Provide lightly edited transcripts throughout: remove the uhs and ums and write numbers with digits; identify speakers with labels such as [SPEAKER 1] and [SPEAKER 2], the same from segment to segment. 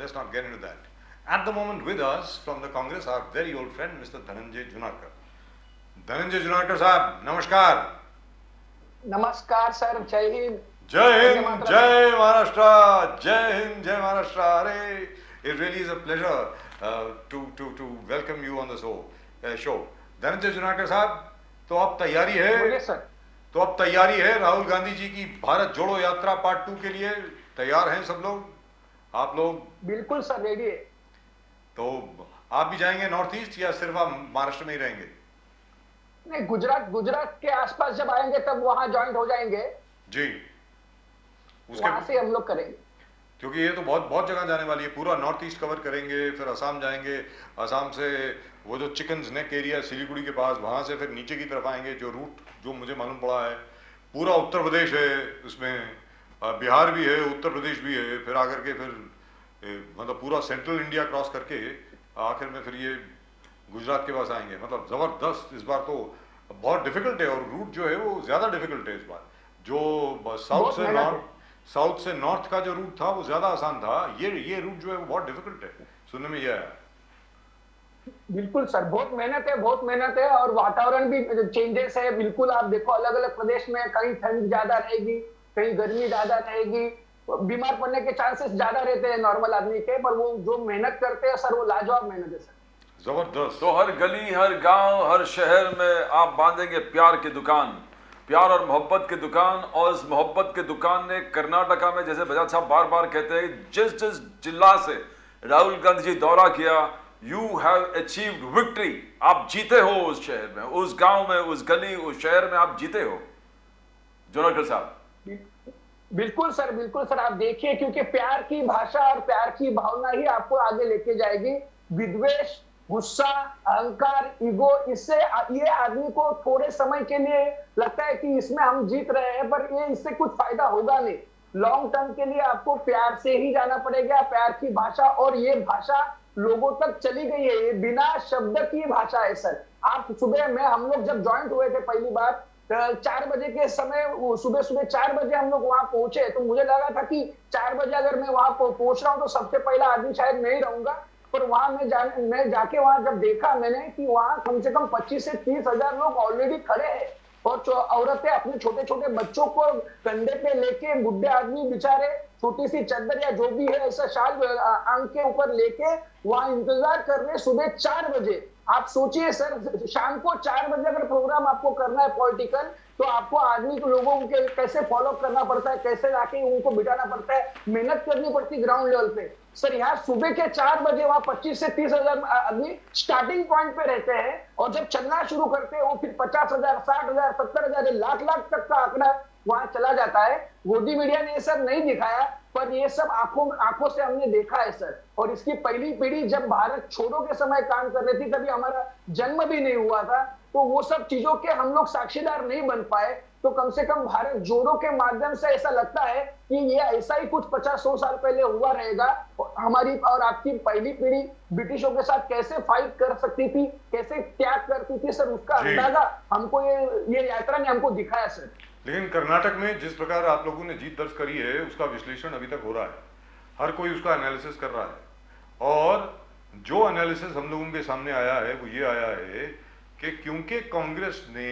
[SPEAKER 1] let's not get into that. At the moment with us from the Congress, our very old friend, Mr. Dhananjay Junakar. Dhananjay Junakar साहब, नमस्कार.
[SPEAKER 2] नमस्कार sir, जय हिंद.
[SPEAKER 1] जय हिंद, जय महाराष्ट्र, जय हिंद, जय महाराष्ट्र. अरे, it really is a pleasure to welcome you on this show. Dhananjay Junakar साहब, तो अब तैयारी है?
[SPEAKER 2] बोलिए सर.
[SPEAKER 1] तो अब तैयारी है राहुल गांधी जी की भारत जोड़ो यात्रा पार्ट 2 के लिए? तैयार हैं सब लोग? आप लोग?
[SPEAKER 2] बिल्कुल सर, रेडी है.
[SPEAKER 1] तो आप भी जाएंगे नॉर्थ ईस्ट या सिर्फ आप महाराष्ट्र में ही रहेंगे?
[SPEAKER 2] नहीं, गुजरात के आसपास जब आएंगे तब वहां ज्वाइंट हो जाएंगे
[SPEAKER 1] जी.
[SPEAKER 2] वहां से हम लोग करेंगे,
[SPEAKER 1] क्योंकि ये तो बहुत जगह जाने वाली है. पूरा नॉर्थ ईस्ट कवर करेंगे, फिर असम जाएंगे, असम से वो जो चिकन्स नेक एरिया सिलीगुड़ी के पास, वहां से फिर नीचे की तरफ आएंगे. जो रूट जो मुझे मालूम पड़ा है, पूरा उत्तर प्रदेश है उसमें, बिहार भी है, उत्तर प्रदेश भी है, फिर आकर के फिर मतलब पूरा सेंट्रल इंडिया क्रॉस करके आखिर में फिर ये गुजरात के पास आएंगे. मतलब जबरदस्त. इस बार तो बहुत डिफिकल्ट है, और रूट जो है वो ज्यादा डिफिकल्ट है इस बार. जो साउथ से नॉर्थ का जो रूट था वो ज्यादा आसान था. ये रूट जो है वो बहुत डिफिकल्ट है, सुनने में ये आया.
[SPEAKER 2] बिल्कुल सर, बहुत मेहनत है और वातावरण भी चेंजेस है. बिल्कुल आप देखो, अलग अलग प्रदेश में कहीं ठंड ज्यादा रहेगी, कहीं गर्मी ज्यादा रहेगी, बीमार पड़ने के चांसेस ज्यादा रहते हैं नॉर्मल आदमी के, पर वो जो मेहनत करते हैं सर, वो लाजवाब मेहनत है सर.
[SPEAKER 1] जबरदस्त.
[SPEAKER 3] तो हर गली, हर गांव, हर शहर में आप बांधेंगे प्यार की दुकान, प्यार और मोहब्बत की दुकान. और इस मोहब्बत की दुकान ने कर्नाटका में, जैसे बजाज साहब बार बार कहते हैं, जिस जिला से राहुल गांधी जी दौरा किया, यू हैव अचीव्ड विक्ट्री. आप जीते हो उस शहर में, उस गांव में, उस गली, उस शहर में आप जीते हो. जोनाकर साहब.
[SPEAKER 2] बिल्कुल सर, आप देखिए, क्योंकि प्यार की भाषा और प्यार की भावना ही आपको आगे लेके जाएगी. विद्वेष, गुस्सा, अहंकार, ईगो, इससे ये आदमी को थोड़े समय के लिए लगता है कि इसमें हम जीत रहे हैं, पर ये इससे कुछ फायदा होगा नहीं. लॉन्ग टर्म के लिए आपको प्यार से ही जाना पड़ेगा, प्यार की भाषा. और ये भाषा लोगों तक चली गई है, ये बिना शब्द की भाषा है सर. आप सुबह में, हम लोग जब ज्वाइंट हुए थे पहली बार 4 बजे के समय, सुबह 4 बजे हम लोग वहां पहुंचे, तो मुझे लगा था कि 4 बजे अगर मैं वहां पहुंच रहा हूं तो सबसे पहला आदमी शायद मैं ही रहूंगा. पर वहां मैं जाके वहां जब देखा मैंने कि वहां कम से कम 25 से 30 हजार लोग ऑलरेडी खड़े हैं, और औरतें अपने छोटे छोटे बच्चों को कंधे पे लेके, बुढ़े आदमी बेचारे छोटी सी चादर या जो भी है ऐसा शाल आंख के ऊपर लेके वहां इंतजार कर रहे हैं सुबह 4 बजे. आप सोचिए सर, शाम को 4 बजे अगर प्रोग्राम आपको करना है पॉलिटिकल, तो आपको आदमी को, लोगों के कैसे फॉलो करना पड़ता है, कैसे जाके उनको बिठाना पड़ता है, मेहनत करनी पड़ती ग्राउंड लेवल पे. सर यहाँ सुबह के 4 बजे वहां 25 से 30 हजार आदमी स्टार्टिंग पॉइंट पे रहते हैं, और जब चलना शुरू करते हैं वो फिर 50 हजार, 60 हजार, 70 हजार, लाख तक का आंकड़ा वहां चला जाता है. मोदी मीडिया ने ये सब नहीं दिखाया, पर ये सब आंखों से हमने देखा है सर. और इसकी पहली पीढ़ी जब भारत छोड़ो के समय काम कर रही थी, तभी हमारा जन्म भी नहीं हुआ था, तो वो सब चीजों के हम लोग साक्षीदार नहीं बन पाए. तो कम से कम भारत जोड़ो के माध्यम से ऐसा लगता है कि ये ऐसा ही कुछ 50-100 साल पहले हुआ रहेगा. हमारी और आपकी पहली पीढ़ी ब्रिटिशों के साथ कैसे फाइट कर सकती थी, कैसे त्याग करती थी सर, उसका अंदाजा हमको ये यात्रा ने हमको दिखाया सर.
[SPEAKER 1] लेकिन कर्नाटक में जिस प्रकार आप लोगों ने जीत दर्ज करी है, उसका विश्लेषण अभी तक हो रहा है, हर कोई उसका एनालिसिस कर रहा है. और जो एनालिसिस हम लोगों के सामने आया है वो ये आया है कि क्योंकि कांग्रेस ने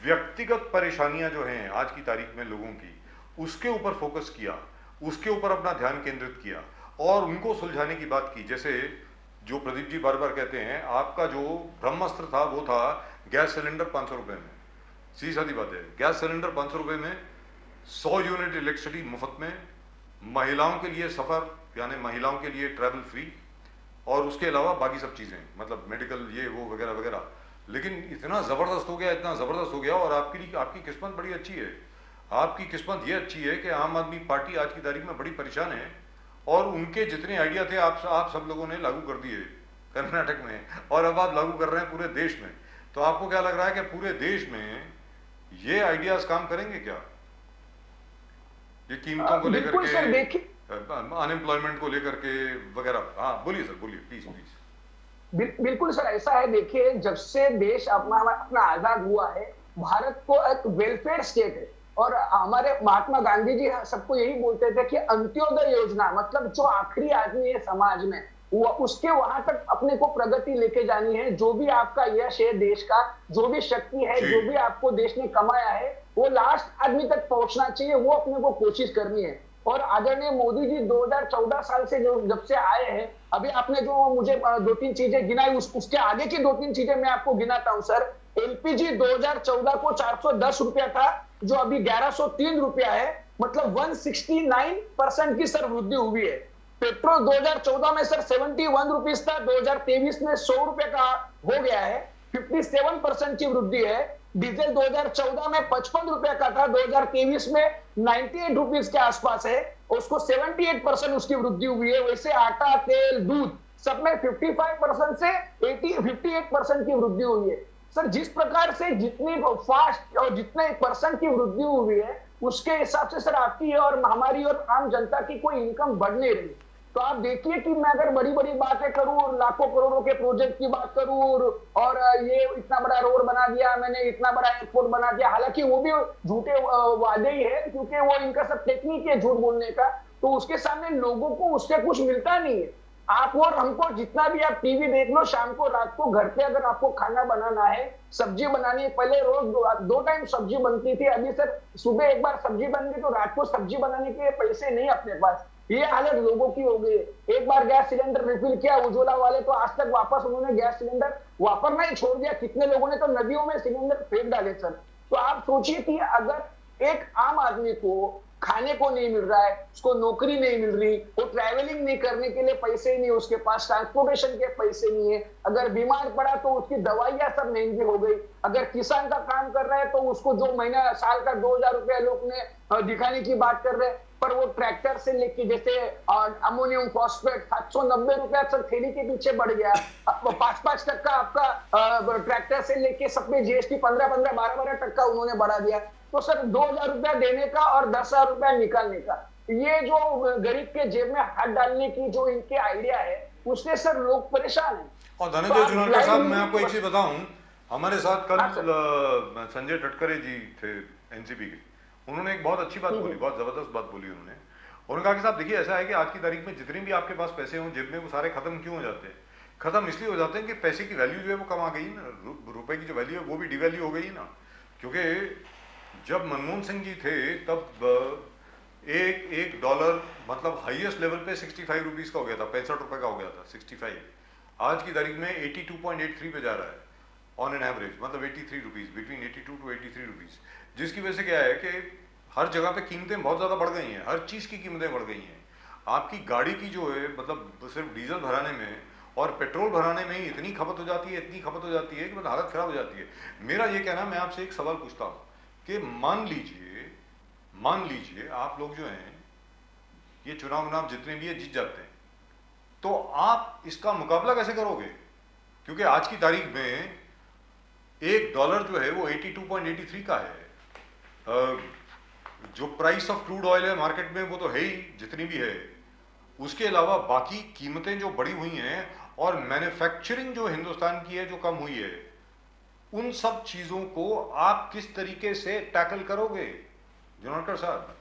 [SPEAKER 1] व्यक्तिगत परेशानियां जो हैं आज की तारीख में लोगों की, उसके ऊपर फोकस किया, उसके ऊपर अपना ध्यान केंद्रित किया और उनको सुलझाने की बात की. जैसे जो प्रदीप जी बार बार कहते हैं, आपका जो ब्रह्मास्त्र था वो था गैस सिलेंडर 500 रुपए में. सीधी सादी बात है, गैस सिलेंडर 500 रुपए में, 100 यूनिट इलेक्ट्रिसिटी मुफ्त में, महिलाओं के लिए सफर यानी महिलाओं के लिए ट्रैवल फ्री, और उसके अलावा बाकी सब चीजें, मतलब मेडिकल ये वो वगैरह वगैरह. लेकिन इतना जबरदस्त हो गया, और आपकी किस्मत बड़ी अच्छी है. आपकी किस्मत ये अच्छी है कि आम आदमी पार्टी आज की तारीख में बड़ी परेशान है, और उनके जितने आइडिया थे आप सब लोगों ने लागू कर दिए कर्नाटक में, और अब आप लागू कर रहे हैं पूरे देश में. तो आपको क्या लग रहा है कि पूरे देश में ये आइडियाज काम करेंगे क्या? ये कीमतों को लेकर के, अनएम्प्लॉयमेंट को लेकर के वगैरह. हाँ बोलिए सर, बोलिए प्लीज.
[SPEAKER 2] बिल्कुल सर, ऐसा है. देखिए, जब से देश अपना आजाद हुआ है, भारत को एक वेलफेयर स्टेट है, और हमारे महात्मा गांधी जी सबको यही बोलते थे कि अंत्योदय योजना, मतलब जो आखिरी आदमी है समाज में, वो उसके वहां तक अपने को प्रगति लेके जानी है। जो भी आपका यश है देश का, जो भी शक्ति है, जो भी आपको देश ने कमाया है, वो लास्ट आदमी तक पहुंचना चाहिए, वो अपने को कोशिश करनी है। और आदरणीय मोदी जी 2014 साल से जो जब से आए हैं, अभी आपने जो मुझे 2-3 चीजें गिनाई, उसके आगे की 2-3 चीजें मैं आपको गिनाता हूं सर। एलपीजी 2014 को 410 रुपया था, जो अभी 1103 रुपया है, मतलब 169% की सर वृद्धि हुई है। पेट्रोल 2014 में सर 71 रुपीज था, 2023 में 100 रुपए का हो गया है, 57% की वृद्धि है। डीजल 2014 में 55 रुपए का था, 2023 में 98 रुपीज के आसपास है, उसको 78% उसकी वृद्धि हुई है। वैसे आटा, तेल, दूध सब में 55% से 58% की वृद्धि हुई है। सर जिस प्रकार से जितनी फास्ट और जितने परसेंट की वृद्धि हुई है, उसके हिसाब से सर आपकी और हमारी और आम जनता की कोई इनकम बढ़ नहीं रही। तो आप देखिए कि मैं अगर बड़ी बड़ी बातें करूं, लाखों करोड़ों के प्रोजेक्ट की बात करूं, और ये इतना बड़ा रोड बना दिया मैंने, इतना बड़ा एयरपोर्ट बना दिया, हालांकि वो भी झूठे वादे ही है, क्योंकि वो इनका सब टेक्निक है झूठ बोलने का। तो उसके सामने लोगों को उससे कुछ मिलता नहीं है। आप और हमको जितना भी आप टीवी देख लो, शाम को रात को घर पे अगर आपको खाना बनाना है, सब्जी बनानी है, पहले रोज 2 टाइम सब्जी बनती थी, अभी सर सुबह एक बार सब्जी बन गई तो रात को सब्जी बनाने के पैसे नहीं अपने पास। ये हालत लोगों की हो गई। एक बार गैस सिलेंडर रिफिल किया उज्ज्वला वाले, तो आज तक वापस उन्होंने गैस सिलेंडर वापरना ही छोड़ दिया। कितने लोगों ने तो नदियों में सिलेंडर फेंक डाले सर। तो आप सोचिए कि अगर एक आम आदमी को खाने को नहीं मिल रहा है, उसको नौकरी नहीं मिल रही, वो ट्रैवलिंग नहीं करने के लिए पैसे नहीं, उसके पास ट्रांसपोर्टेशन के पैसे नहीं है, अगर बीमार पड़ा तो उसकी दवाइयां सब महंगी हो गई, अगर किसान का काम कर रहा है तो उसको जो महीना साल का 2000 रुपया लोग ने दिखाने की बात कर रहे हैं, पर वो ट्रैक्टर से लेके जैसे अमोनियम फॉस्फेट 790 रुपया सर थैली के पीछे बढ़ गया। 5-5% आपका ट्रैक्टर से लेके सब में जीएसटी 15-15, 12-12% उन्होंने बढ़ा दिया। तो सर 2000 रुपया देने का और 10,000 रुपया निकालने का, ये जो गरीब के जेब में हाथ डालने की जो इनके आइडिया है, उससे सर लोग परेशान हैं।
[SPEAKER 1] और धनंजय जुनेरकर साहब, मैं आपको एक चीज बताऊं, हमारे साथ कल संजय टटकरे जी थे एनसीपी के, उन्होंने एक बहुत अच्छी बात बोली, बहुत जबरदस्त बात बोली उन्होंने कहा कि साहब देखिए, ऐसा है कि आज की तारीख में जितने भी आपके पास पैसे हों जेब में, वो सारे खत्म क्यों हो जाते हैं? खत्म इसलिए हो जाते हैं कि पैसे की वैल्यू जो है वो कम आ गई ना, रुपए की जो वैल्यू है वो भी डिवैल्यू हो गई ना। क्योंकि जब मनमोहन सिंह जी थे तब एक डॉलर मतलब हाईएस्ट लेवल पे 65 रुपीज का हो गया था, 65 रुपए का हो गया था 65। आज की तारीख में 82.83 पे जा रहा है ऑन एन एवरेज, मतलब 83 रुपीज, बिटवीन 82 to 83 रुपीज। जिसकी वजह से क्या है कि हर जगह पे कीमतें बहुत ज़्यादा बढ़ गई हैं, हर चीज़ की कीमतें बढ़ गई हैं। आपकी गाड़ी की जो है मतलब सिर्फ डीजल भराने में और पेट्रोल भराने में ही इतनी खपत हो जाती है, इतनी खपत हो जाती है कि मतलब हालत ख़राब हो जाती है। मेरा ये कहना, मैं आपसे एक सवाल पूछता हूँ कि मान लीजिए आप लोग जो हैं ये चुनाव जितने भी है जीत जाते हैं, तो आप इसका मुकाबला कैसे करोगे? क्योंकि आज की तारीख में $1 जो है वो 82.83 का है। जो प्राइस ऑफ क्रूड ऑयल है मार्केट में वो तो है ही जितनी भी है, उसके अलावा बाकी कीमतें जो बढ़ी हुई हैं और मैन्युफैक्चरिंग जो हिंदुस्तान की है जो कम हुई है, उन सब चीजों को आप किस तरीके से टैकल करोगे जुनेरकर साहब?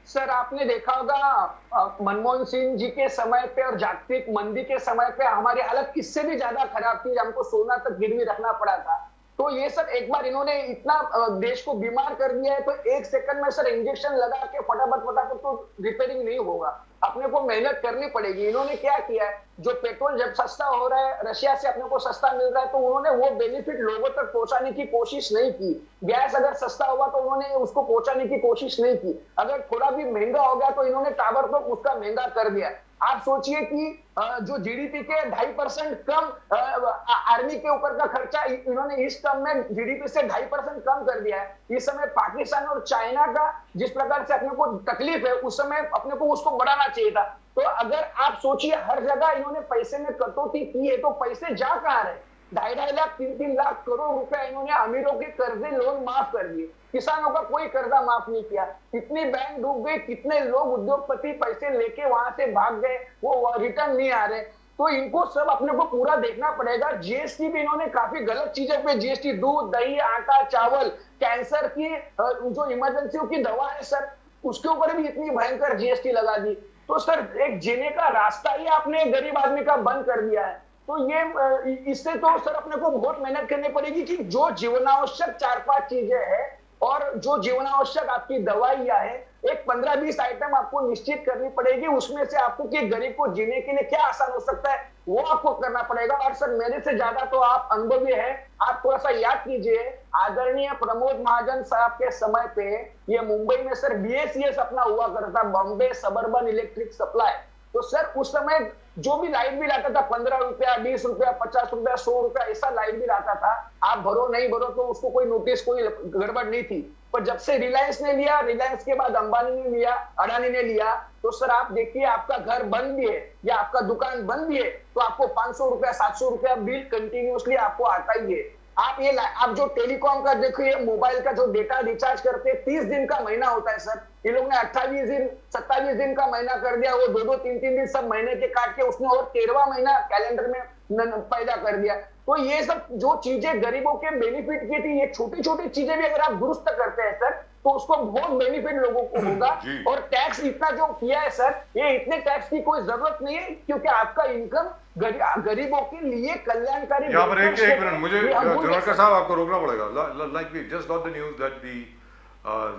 [SPEAKER 2] सर आपने देखा होगा मनमोहन सिंह जी के समय पे और जागतिक मंदी के समय पे हमारी हालत इससे भी ज्यादा खराब थी, हमको सोना तक गिरवी रखना पड़ा था। तो ये सर एक बार इन्होंने इतना देश को बीमार कर दिया है, तो 1 सेकंड में सर इंजेक्शन लगा के फटाफट तो रिपेयरिंग नहीं होगा, अपने को मेहनत करनी पड़ेगी। इन्होंने क्या किया है, जो पेट्रोल जब सस्ता हो रहा है, रशिया से अपने को सस्ता मिल रहा है, तो उन्होंने वो बेनिफिट लोगों तक पहुंचाने की कोशिश नहीं की। गैस अगर सस्ता हुआ तो उन्होंने उसको पहुंचाने की कोशिश नहीं की। अगर थोड़ा भी महंगा हो गया तो इन्होंने ताबड़तोड़ उसका महंगा कर दिया। आप सोचिए कि जो जीडीपी के 2.5% कम आर्मी के ऊपर का खर्चा इन्होंने इस टर्म में जीडीपी से 2.5% कम कर दिया है। इस समय पाकिस्तान और चाइना का जिस प्रकार से अपने को तकलीफ है, उस समय अपने को उसको बढ़ाना चाहिए था। तो अगर आप सोचिए हर जगह इन्होंने पैसे में कटौती की है, तो पैसे जा कहां रहे? 2.5 लाख 3 लाख करोड़ रुपए इन्होंने अमीरों के कर्जे लोन माफ कर दिए, किसानों का कोई कर्जा माफ नहीं किया। कितनी बैंक डूब गई, कितने लोग उद्योगपति पैसे लेके वहां से भाग गए, वो रिटर्न नहीं आ रहे। तो इनको सब अपने को पूरा देखना पड़ेगा। जीएसटी भी इन्होंने काफी गलत चीजों पे जीएसटी, दूध, दही, आटा, चावल, कैंसर की जो इमरजेंसी की दवा है सर, उसके ऊपर भी इतनी भयंकर जीएसटी लगा दी। तो सर एक जीने का रास्ता ही आपने गरीब आदमी का बंद कर दिया है। तो ये इससे तो सर अपने को बहुत मेहनत करनी पड़ेगी कि जो जीवनावश्यक 4-5 चीजें हैं और जो जीवनावश्यक आपकी दवाइयां है, एक 15-20 आइटम आपको निश्चित करनी पड़ेगी। उसमें से आपको कि गरीब को जीने के लिए क्या आसान हो सकता है वो आपको करना पड़ेगा। और सर मेरे से ज्यादा तो आप अनुभवी है, आप थोड़ा सा याद कीजिए, आदरणीय प्रमोद महाजन साहब के समय पे ये मुंबई में सर बीएसईएस अपना हुआ करता, बॉम्बे सबर्बन इलेक्ट्रिक सप्लाई। तो सर उस समय जो भी लाइट बिल आता था 15 रुपया, 20 रुपया, 50 रुपया, 100 रुपया, ऐसा लाइट बिल आता था। आप भरो नहीं भरो तो उसको कोई नोटिस, कोई गड़बड़ नहीं थी। पर जब से रिलायंस ने लिया, रिलायंस के बाद अंबानी ने लिया, अडानी ने लिया, तो सर आप देखिए आपका घर बंद भी है या आपका दुकान बंद भी है तो आपको 500 रुपया, 700 रुपया बिल कंटिन्यूअसली आपको आता ही है। आप जो टेलीकॉम का देखिए, मोबाइल का जो डेटा रिचार्ज करते हैं 30 दिन का महीना होता है सर, ये लोग ने 28 दिन 27 दिन का महीना कर दिया। वो 2-2, 3-3 दिन सब महीने के काट के उसने और 13वां महीना कैलेंडर में पैदा कर दिया। तो ये सब जो चीजें गरीबों के बेनिफिट की थी, ये छोटी छोटी चीजें भी अगर आप दुरुस्त करते हैं सर तो उसको बहुत बेनिफिट लोगों को होगा। और टैक्स इतना जो किया है सर, ये इतने टैक्स की कोई जरूरत नहीं है क्योंकि आपका इनकम गरीबों के लिए कल्याणकारी।
[SPEAKER 1] यहाँ पर एक मिनट, मुझे जुनेकर साहब आपको रोकना पड़ेगा। Like we just got the news that the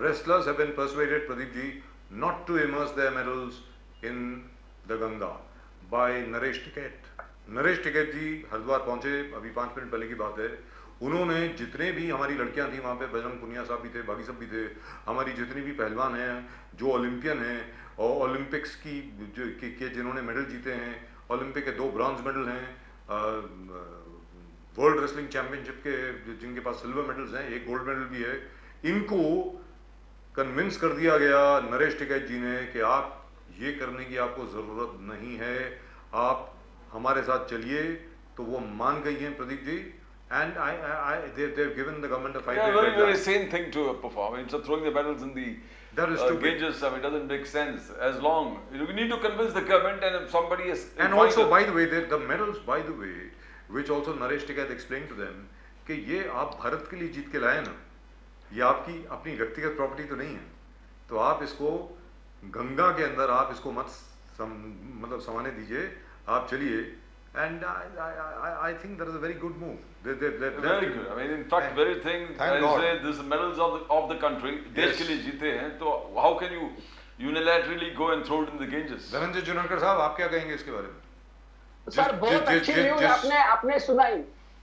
[SPEAKER 1] wrestlers have been persuaded, Pradeep ji, not to immerse their medals in the Ganga by Naresh Tikait. Naresh Tikait ji Haridwar पहुंचे, अभी 5 मिनट पहले की बात है। उन्होंने जितने भी हमारी लड़कियां थी वहाँ पे, बजरंग पुनिया साहब भी थे, बाकी सब भी थे, हमारी जितनी भी पहलवान हैं जो ओलंपियन हैं और ओलंपिक्स की के जिन्होंने मेडल जीते हैं, ओलंपिक के 2 ब्रॉन्ज मेडल हैं, वर्ल्ड रेसलिंग चैंपियनशिप के जिनके पास सिल्वर मेडल्स हैं, 1 गोल्ड मेडल भी है, इनको कन्विंस कर दिया गया नरेश टिकैत जी ने कि आप ये करने की आपको ज़रूरत नहीं है, आप हमारे साथ चलिए। तो वो मान गई हैं Pradeep ji, and they've given the government a 5-day
[SPEAKER 3] very
[SPEAKER 1] deadline.
[SPEAKER 3] sane thing to perform. I mean, so throwing the medals in the
[SPEAKER 1] That is stupid.
[SPEAKER 3] gauges, I mean, it doesn't make sense. As long you need to convince the government, and if somebody is
[SPEAKER 1] And also, by the way, the medals, by the way, which also Naresh Tikait explained to them, कि ये आप भारत के लिए जीत के लाए ना, ये आपकी अपनी व्यक्तिगत प्रॉपर्टी तो नहीं है, तो आप इसको गंगा के अंदर आप इसको मत मतलब समाने दीजिए, आप चलिए। And I think that is a very good move.
[SPEAKER 3] Very good. I mean, in fact, very thing. I say this medals of the country, देश के लिए जीते हैं, तो how can you unilaterally go and throw it in the Ganges?
[SPEAKER 1] Dhananjay जुनेकर साहब, आप क्या कहेंगे इसके बारे में?
[SPEAKER 2] सर बहुत अच्छी न्यूज आपने सुनाई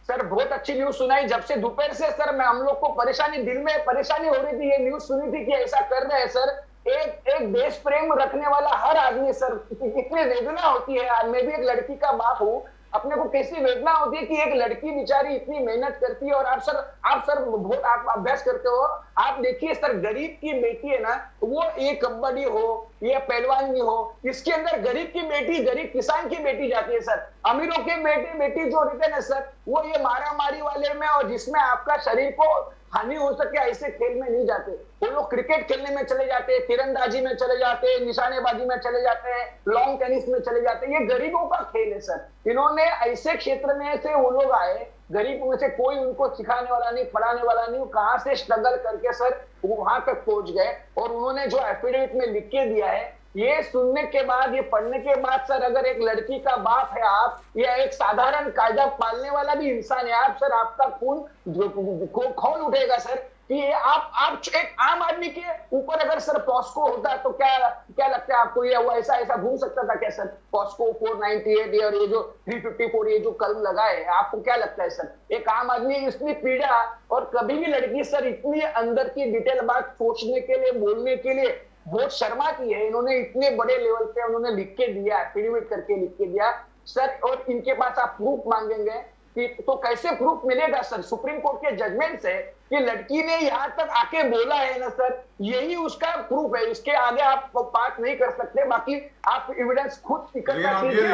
[SPEAKER 2] सर, बहुत अच्छी न्यूज सुनाई। जब से दोपहर से सर मैं हम लोग को परेशानी, दिल में परेशानी हो रही थी, ये न्यूज सुनी थी कि ऐसा कर रहे हैं सर। एक देश प्रेम रखने वाला हर आदमी सर, इतनी वेदना होती है। मैं भी एक लड़की का बाप हूँ, अपने को कैसी वेदना होती है कि एक लड़की बेचारी इतनी मेहनत करती है। और आप सर बहुत आप अभ्यास करते हो, आप देखिए सर, गरीब की बेटी है ना, वो ये कबड्डी हो, ये पहलवानी हो, इसके अंदर गरीब की बेटी, गरीब किसान की बेटी जाती है सर। अमीरों के बेटी जो रहते हैं ना सर, वो ये मारा मारी वाले में और जिसमें आपका शरीर को हानि हो सके ऐसे खेल में नहीं जाते। वो लोग क्रिकेट खेलने में चले जाते हैं, तीरंदाजी में चले जाते हैं, निशानेबाजी में चले जाते हैं, लॉन्ग टेनिस में चले जाते हैं। ये गरीबों का खेल है सर। इन्होंने ऐसे क्षेत्र में से वो लोग आए, गरीब में से कोई उनको सिखाने वाला नहीं, पढ़ाने वाला नहीं, कहां से स्ट्रगल करके सर वहां तक पहुंच गए। और उन्होंने जो एफिडेविट में लिख के दिया है, ये सुनने के बाद, ये पढ़ने के बाद सर, अगर एक लड़की का बाप है आप, या एक साधारण कायदा पालने वाला भी इंसान है आप सर, आपका खून खौल उठेगा सर कि आप एक आम आदमी के ऊपर अगर सर पॉस्को होता तो क्या लगता है आपको? ये हुआ ऐसा घूम सकता था क्या सर? पॉस्को 498 और ये जो 354 ये जो कलम लगा है, आपको क्या लगता है सर? एक आम आदमी इतनी पीड़ा, और कभी भी लड़की सर इतनी अंदर की डिटेल बात सोचने के लिए, बोलने के लिए बहुत शर्माती है। इन्होंने इतने बड़े लेवल पे उन्होंने लिख के दिया, एफिडेविट करके लिख के दिया सर। और इनके पास आप प्रूफ मांगेंगे कि तो कैसे प्रूफ मिलेगा सर? सुप्रीम कोर्ट के जजमेंट से कि लड़की ने यहाँ तक आके बोला है ना सर, यही उसका प्रूफ है। इसके आगे आप बात नहीं कर सकते, बाकी आप एविडेंस खुद इकट्ठा कीजिए।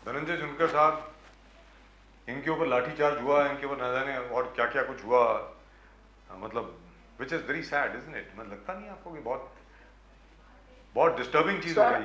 [SPEAKER 1] धनंजय जुनेकर साहब, इनके ऊपर लाठीचार्ज हुआ, इनके ऊपर न जाने और क्या क्या कुछ हुआ, मतलब which is very sad, isn't it? मतलब लगता नहीं आपको कि बहुत डिस्टर्बिंग चीज हो गई?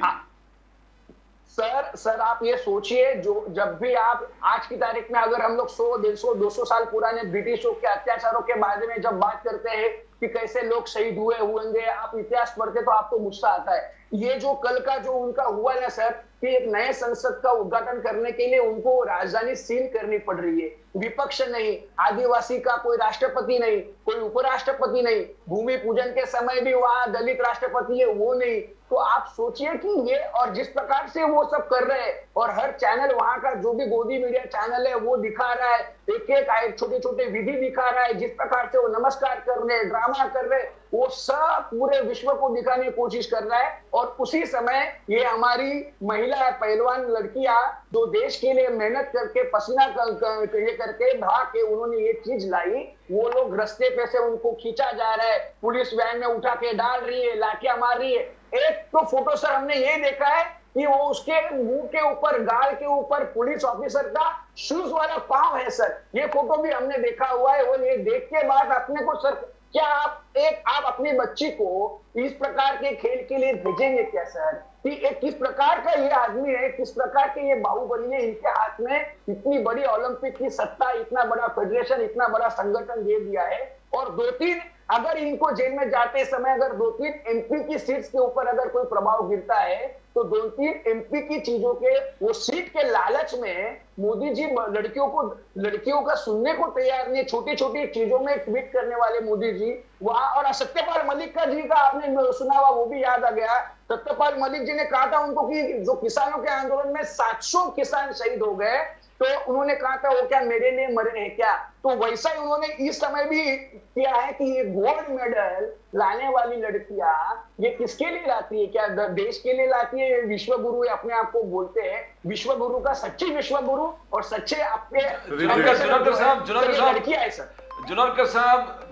[SPEAKER 2] सर आप ये सोचिए, जो जब भी आप आज की तारीख में अगर हम लोग 100, 150, 200 साल पुराने ब्रिटिशों के अत्याचारों के बारे में जब बात करते हैं कि कैसे लोग शहीद हुए होंगे, आप इतिहास पढ़ते तो आपको गुस्सा आता है। ये जो कल का जो उनका हुआ ना सर, कि एक नए संसद का उद्घाटन करने के लिए उनको राजधानी सील करनी पड़ रही है। विपक्ष नहीं, आदिवासी का कोई राष्ट्रपति नहीं, कोई उपराष्ट्रपति नहीं, भूमि पूजन के समय भी वहां दलित राष्ट्रपति है वो नहीं। तो आप सोचिए कि ये, और जिस प्रकार से वो सब कर रहे हैं, और हर चैनल वहां का जो भी गोदी मीडिया चैनल है वो दिखा रहा है, एक एक छोटे छोटे विधि दिखा रहा है, जिस प्रकार से वो नमस्कार कर रहे, ड्रामा कर रहे, वो सब पूरे विश्व को दिखाने की कोशिश कर रहा है। और उसी समय ये हमारी महिला पहलवान लड़कियां जो देश के लिए मेहनत करके पसीना ये करके भाग के उन्होंने ये चीज लाई, वो लोग रास्ते पे से उनको खींचा जा रहा है, पुलिस वैन में उठा के डाल रही है, लाठियां मार रही है। एक तो फोटो सर हमने ये देखा है कि वो उसके मुंह के ऊपर, गाल के ऊपर पुलिस ऑफिसर का शूज वाला पांव है सर, ये फोटो भी हमने देखा हुआ है। और ये देख के बाद अपने को सर, क्या आप अपनी बच्ची को इस प्रकार के खेल के लिए भेजेंगे क्या सर? कि एक किस प्रकार का ये आदमी है, किस प्रकार के ये बाहुबली है, इनके हाथ में इतनी बड़ी ओलंपिक की सत्ता, इतना बड़ा फेडरेशन, इतना बड़ा संगठन दे दिया है। और 2-3 अगर इनको जेल में जाते समय अगर 2-3 एमपी की सीट्स के ऊपर अगर कोई प्रभाव गिरता है, तो 2-3 एमपी की चीजों के वो सीट के लालच में मोदी जी लड़कियों का सुनने को तैयार नहीं, छोटी छोटी चीजों में ट्वीट करने वाले मोदी जी वहां। और सत्यपाल मलिक का जी का आपने सुना हुआ, वो भी याद आ गया। सत्यपाल मलिक जी ने कहा था उनको कि जो किसानों के आंदोलन में 700 किसान शहीद हो गए, तो उन्होंने कहा था वो क्या मेरे लिए मरे हैं क्या? तो वैसा ही उन्होंने इस समय भी किया है कि ये गोल्ड मेडल लाने वाली लड़कियां ये किसके लिए लाती है? क्या देश के लिए लाती है? विश्व गुरु अपने आप को बोलते हैं, विश्व गुरु का सच्ची विश्व गुरु और सच्चे आपके लड़कियां है सर।
[SPEAKER 3] जुनारकर साहब,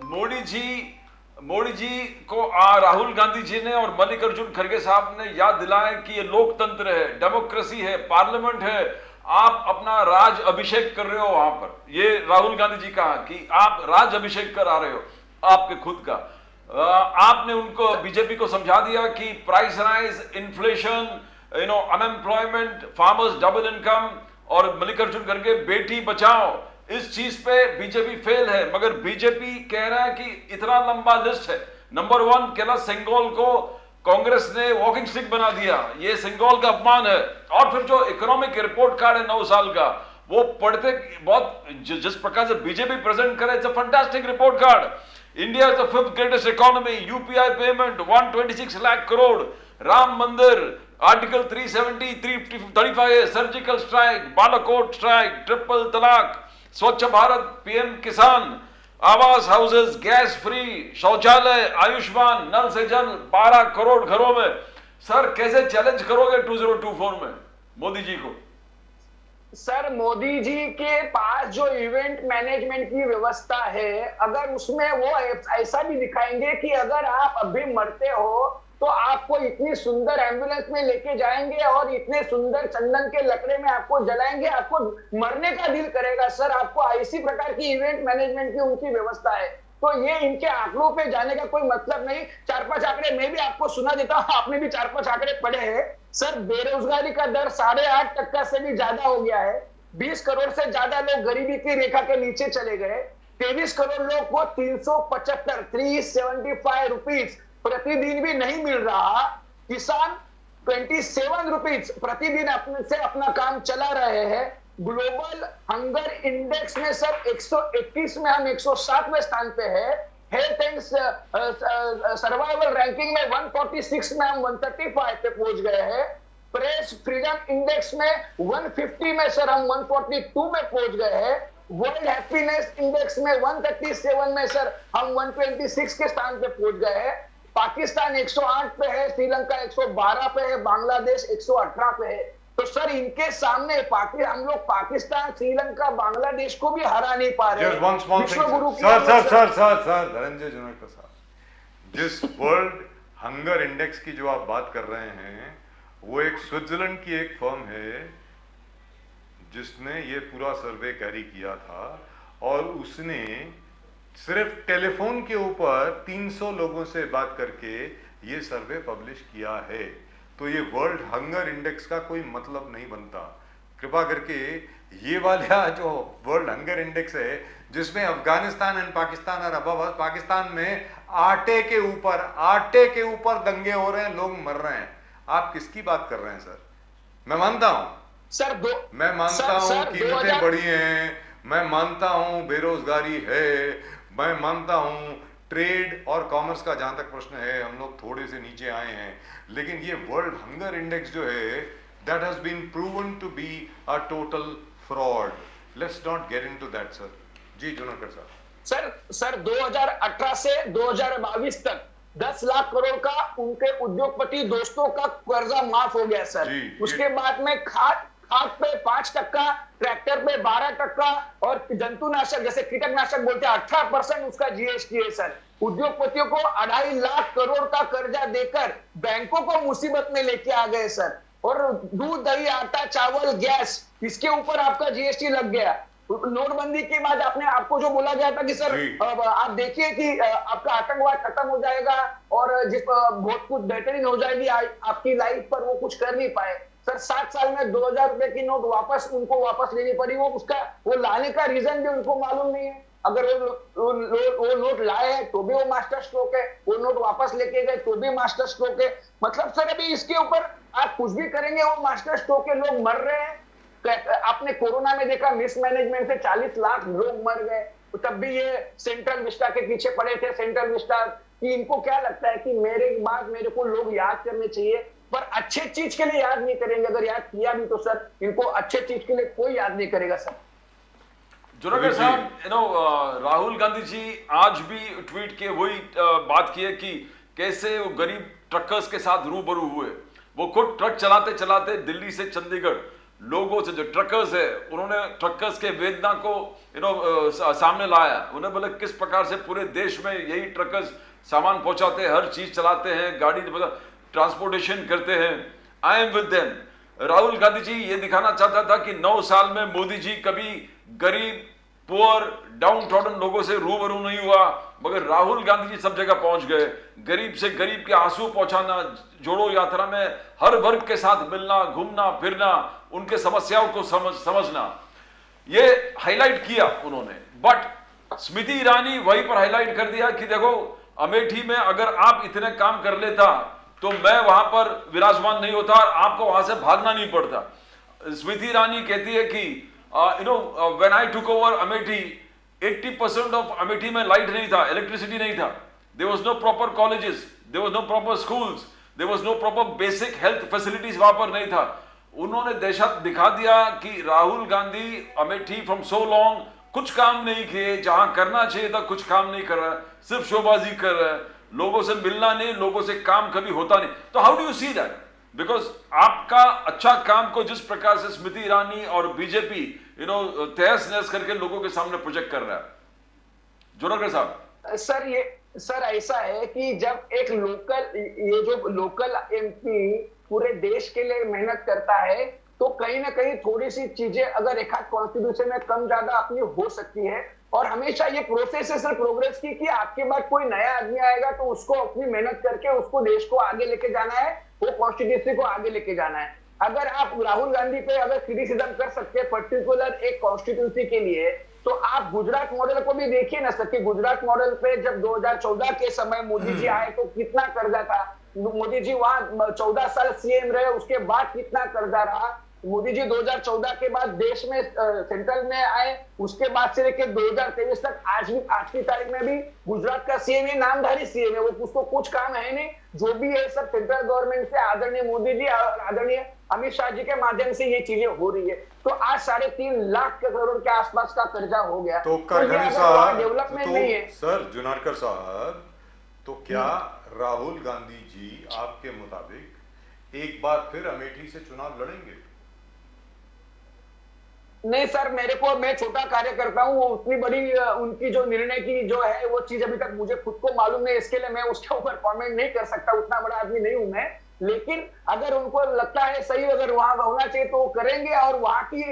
[SPEAKER 3] मोदी जी को राहुल गांधी जी ने और मल्लिकार्जुन खड़गे साहब ने याद दिलाया कि ये लोकतंत्र है, डेमोक्रेसी है, पार्लियामेंट है, आप अपना राज अभिषेक कर रहे हो वहां पर। ये राहुल गांधी जी कहा कि आप राज अभिषेक कर आ रहे हो आपके खुद का। आपने उनको, बीजेपी को समझा दिया कि price rise, inflation, unemployment, farmers double income, और मल्लिकार्जुन खड़गे बेटी बचाओ, इस चीज पे बीजेपी फेल है। मगर बीजेपी कह रहा है कि इतना लंबा लिस्ट है। नंबर 1 कैलाश सेंगोल को कांग्रेस ने वॉकिंग स्टिक बना दिया, ये सिंगोल का अपमान है। और फिर जो इकोनॉमिक रिपोर्ट कार्ड है 9 साल का, वो पढ़ते बहुत, जिस प्रकार से बीजेपी प्रेजेंट करे, it's a fantastic report card. India is the 5th greatest economy, UPI payment 126 lakh crore, Ram Mandir, article 370, 335, surgical strike, Balakot strike, triple talaq, Swachh Bharat, PM किसान, आवास, हाउसेस, गैस फ्री, शौचालय, आयुष्मान, नल से जल 12 करोड़ घरों में। सर कैसे चैलेंज करोगे 2024 में मोदी जी को?
[SPEAKER 2] सर मोदी जी के पास जो इवेंट मैनेजमेंट की व्यवस्था है, अगर उसमें वो ऐसा भी दिखाएंगे कि अगर आप अभी मरते हो तो आपको इतनी सुंदर एम्बुलेंस में लेके जाएंगे और इतने सुंदर चंदन के लकड़े में आपको जलाएंगे, आपको मरने का दिल करेगा सर। आपको ऐसी प्रकार की इवेंट मैनेजमेंट की उनकी व्यवस्था है। तो ये इनके आंकड़ों पे जाने का कोई मतलब नहीं। 4-5 आंकड़े मैं भी आपको सुना देता हूं, आपने भी 4-5 आंकड़े पढ़े हैं सर। बेरोजगारी का दर 8.5% से भी ज्यादा हो गया है। 20 करोड़ से ज्यादा लोग गरीबी की रेखा के नीचे चले गए। 23 करोड़ लोग को 375 रुपीज प्रतिदिन भी नहीं मिल रहा। किसान 27 रुपीज प्रतिदिन अपना काम चला रहे हैं। ग्लोबल हंगर इंडेक्स में सर 121 में हम 107वें स्थान पे है। हेल्थ एंड सर्वाइवल रैंकिंग में 146 में हम 135 पे पहुंच गए हैं। प्रेस फ्रीडम इंडेक्स में 150 में सर हम 142 में पहुंच गए हैं। वर्ल्ड हैप्पीनेस इंडेक्स में 137 में सर हम 126 के स्थान पे पहुंच गए हैं। पाकिस्तान 108 पे है, श्रीलंका 112 पे है, बांग्लादेश 118 पे है। तो सर इनके सामने हम लोग पाकिस्तान, श्रीलंका, बांग्लादेश को भी हरा नहीं पा रहे।
[SPEAKER 1] सर धनंजय जुनेकर साहब, जिस वर्ल्ड हंगर इंडेक्स की जो आप बात कर रहे हैं, वो एक स्विट्जरलैंड की एक फर्म है जिसने ये पूरा सर्वे कैरी किया था, और उसने सिर्फ टेलीफोन के ऊपर 300 लोगों से बात करके ये सर्वे पब्लिश किया है। तो ये वर्ल्ड हंगर इंडेक्स का कोई मतलब नहीं बनता। कृपा करके ये वाला जो वर्ल्ड हंगर इंडेक्स है, जिसमें अफगानिस्तान एंड पाकिस्तान और अबव, पाकिस्तान में आटे के ऊपर दंगे हो रहे हैं, लोग मर रहे हैं, आप किसकी बात कर रहे हैं सर? मैं मानता हूं
[SPEAKER 2] सर
[SPEAKER 1] मैं मानता हूं कीमतें बढ़ी हैं, मैं मानता हूं बेरोजगारी है, मैं मानता हूं ट्रेड और कॉमर्स का जहां तक प्रश्न है हम लोग थोड़े से नीचे आए हैं, लेकिन ये वर्ल्ड हंगर इंडेक्स जो है that has been proven to be a total fraud. Let's not get into that sir. जी जुनकर साहब।
[SPEAKER 2] सर 2018 से 2022 तक 10 लाख करोड़ का उनके उद्योगपति दोस्तों का कर्जा माफ हो गया सर। उसके बाद में खाद पे 5%, ट्रैक्टर पे 12% और जंतुनाशक जैसे कीटनाशक बोलते हैं 18% उसका जीएसटी है सर। उद्योगपतियों को 2.5 लाख करोड़ का कर्जा देकर बैंकों को मुसीबत में लेके आ गए सर। और दूध, दही, आटा, चावल, गैस, इसके ऊपर आपका जीएसटी लग गया। नोटबंदी के बाद आपको जो बोला गया था कि सर आप देखिए कि आपका आतंकवाद खत्म हो जाएगा और बहुत कुछ बेहतरीन हो जाएगी आपकी लाइफ, पर वो कुछ कर नहीं पाए सर। 7 साल में 2000 रुपए की नोट उनको वापस लेनी पड़ी। वो लाने का रीजन भी उनको मालूम नहीं है। अगर वो नोट लाए हैं तो भी वो मास्टर स्ट्रोक है, वो नोट वापस लेके गए तो भी मास्टर स्ट्रोक है। मतलब सर अभी इसके ऊपर आप कुछ भी करेंगे वो मास्टर स्ट्रोक के लोग मर रहे हैं। आपने कोरोना में देखा मिसमैनेजमेंट से 40 लाख लोग मर गए, तब भी ये सेंट्रल विस्टा के पीछे पड़े थे। सेंट्रल विस्टा कि इनको क्या लगता है कि मेरे बाद मेरे को लोग याद करने चाहिए, पर अच्छे चीज के लिए याद नहीं करेंगे। अगर याद किया भी तो सर इनको अच्छे चीज के लिए कोई याद नहीं करेगा सर।
[SPEAKER 3] जुनेकर साहब, राहुल गांधी जी आज भी ट्वीट किए वही बात की है कि कैसे वो गरीब ट्रकर्स के साथ रूबरू हुए। वो खुद ट्रक चलाते चलाते दिल्ली से चंडीगढ़ लोगों से, जो ट्रकर्स है, उन्होंने ट्रकर्स के वेदना को सामने लाया। उन्हें बोले किस प्रकार से पूरे देश में यही ट्रकर्स सामान पहुंचाते हैं, हर चीज चलाते हैं, गाड़ी ट्रांसपोर्टेशन करते हैं। I am with them. Rahul Gandhi ji ये दिखाना चाहता था कि 9 साल में मोदी जी कभी गरीब, पुअर, डाउन ट्रॉडन लोगों से रूबरू नहीं हुआ, मगर राहुल गांधी जी सब जगह पहुंच गए। गरीब से गरीब के आंसू पहुंचाना, जोड़ो यात्रा में हर वर्ग के साथ मिलना, घूमना फिरना, उनके समस्याओं को समझना, ये हाईलाइट किया उन्होंने। बट स्मृति ईरानी वहीं पर हाईलाइट कर दिया कि देखो अमेठी में अगर आप इतने काम कर लेता तो मैं वहां पर विराजमान नहीं होता और आपको वहां से भागना नहीं पड़ता। स्मृति ईरानी कहती है कि when I took over Amethi, 80% of Amethi में लाइट नहीं था, इलेक्ट्रिसिटी नहीं था, there was no proper colleges, there was no proper schools, there was no proper basic health facilities वहां पर नहीं था। उन्होंने दिखा दिया कि Rahul Gandhi Amethi from so long कुछ काम नहीं किए, जहां करना चाहिए था कुछ काम नहीं कर रहा, सिर्फ शोबाजी कर रहा है, लोगों से मिलना नहीं, लोगों से काम कभी होता नहीं। तो how do you see that? Because आपका अच्छा काम को जिस प्रकार से स्मृति ईरानी और बीजेपी तहस नहस करके लोगों के सामने प्रोजेक्ट कर रहा है। जोनकर साहब।
[SPEAKER 2] सर ऐसा है कि जब एक लोकल एमपी पूरे देश के लिए मेहनत करता है तो कहीं ना कहीं थोड़ी सी चीजें अगर एक हाथ कॉन्स्टिट्यूशन में कम ज्यादा अपनी हो सकती है। और हमेशा ये प्रोसेस है सर प्रोग्रेस की कि आपके बाद कोई नया आदमी आएगा तो उसको अपनी मेहनत करके उसको देश को आगे लेके जाना है, वो कॉन्स्टिट्यूंसी को आगे लेके जाना है। अगर आप राहुल गांधी पे अगर क्रिटिसिज्म कर सकते हैं पर्टिकुलर एक कॉन्स्टिट्यूंसी के लिए, तो आप गुजरात मॉडल को भी देखिए ना सर कि गुजरात मॉडल पे जब 2014 के समय मोदी जी आए तो कितना कर्जा था। मोदी जी वहां 14 साल सीएम रहे, उसके बाद कितना कर्जा रहा। मोदी जी 2014 के बाद देश में सेंट्रल में आए, उसके बाद से लेकर 2023 तक आज की तारीख में भी गुजरात का सीएम है, नामधारी सीएम है, वो उसको कुछ काम है नहीं। जो भी है सब सेंट्रल गवर्नमेंट से आदरणीय मोदी जी और आदरणीय अमित शाह जी के माध्यम से ये चीजें हो रही है। तो आज 3.5 लाख करोड़ के आसपास का कर्जा हो गया।
[SPEAKER 1] तो
[SPEAKER 2] डेवलपमेंट नहीं है
[SPEAKER 1] सर। जुनारकर साहब, तो क्या राहुल गांधी जी आपके मुताबिक एक बार फिर अमेठी से चुनाव लड़ेंगे?
[SPEAKER 2] नहीं सर, मैं छोटा कार्यकर्ता हूँ, उतनी बड़ी उनकी जो निर्णय की जो है वो चीज अभी तक मुझे खुद को मालूम नहीं, इसके लिए मैं उसके ऊपर कमेंट नहीं कर सकता, उतना बड़ा आदमी नहीं हूं मैं। लेकिन अगर उनको लगता है सही अगर वहां होना चाहिए तो वो करेंगे। और वहां की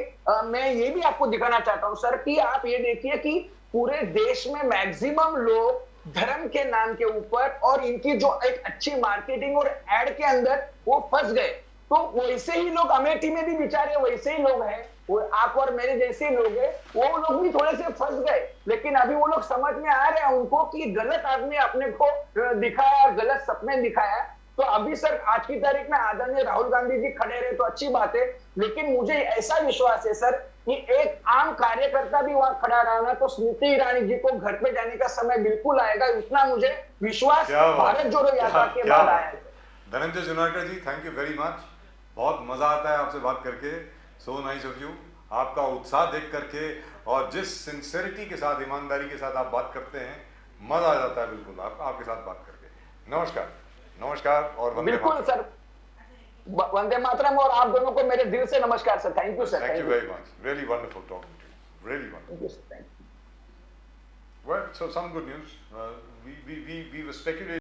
[SPEAKER 2] मैं ये भी आपको दिखाना चाहता हूँ सर कि आप ये देखिए कि पूरे देश में मैक्सिमम लोग धर्म के नाम के ऊपर और इनकी जो एक अच्छी मार्केटिंग और एड के अंदर वो फंस गए। तो वैसे ही लोग अमेठी में भी बेचारे वैसे ही लोग हैं, वो आप और मेरे जैसे ही लोग हैं, वो लोग भी थोड़े से फंस गए। लेकिन अभी वो लोग समझ में आ रहे हैं उनको कि गलत आदमी अपने को दिखाया और गलत सपने दिखाया। तो अभी सर आज की तारीख में आदरणीय राहुल गांधी जी खड़े रहे तो अच्छी बात है, लेकिन मुझे ऐसा विश्वास है सर कि एक आम कार्यकर्ता भी वहां खड़ा रहा ना तो स्मृति ईरानी जी को घर पे जाने का समय बिल्कुल आएगा, उतना मुझे विश्वास
[SPEAKER 1] क्या बात।
[SPEAKER 2] भारत जोड़ो यात्रा के
[SPEAKER 1] क्या
[SPEAKER 2] बाद
[SPEAKER 1] बात।
[SPEAKER 2] आया है।
[SPEAKER 1] धनंजय जुनारकर जी, थैंक यू वेरी मच। बहुत मजा आता है आपसे बात करके। So nice of you. आपका उत्साह देख करके और जिस सिंसेरिटी के साथ, ईमानदारी के साथ आप बात करते हैं, मजा आ जाता है बिल्कुल आपके साथ बात करके। नमस्कार। नमस्कार और वंदे
[SPEAKER 2] बिल्कुल
[SPEAKER 1] मातरम।
[SPEAKER 2] सर, वंदे मातरम। और आप दोनों को मेरे दिल से नमस्कार sir. Thank you sir.
[SPEAKER 1] Thank you very much. Really wonderful talking to you. Really wonderful.
[SPEAKER 2] Thank you sir.
[SPEAKER 1] Well, so some good news. We were speculating.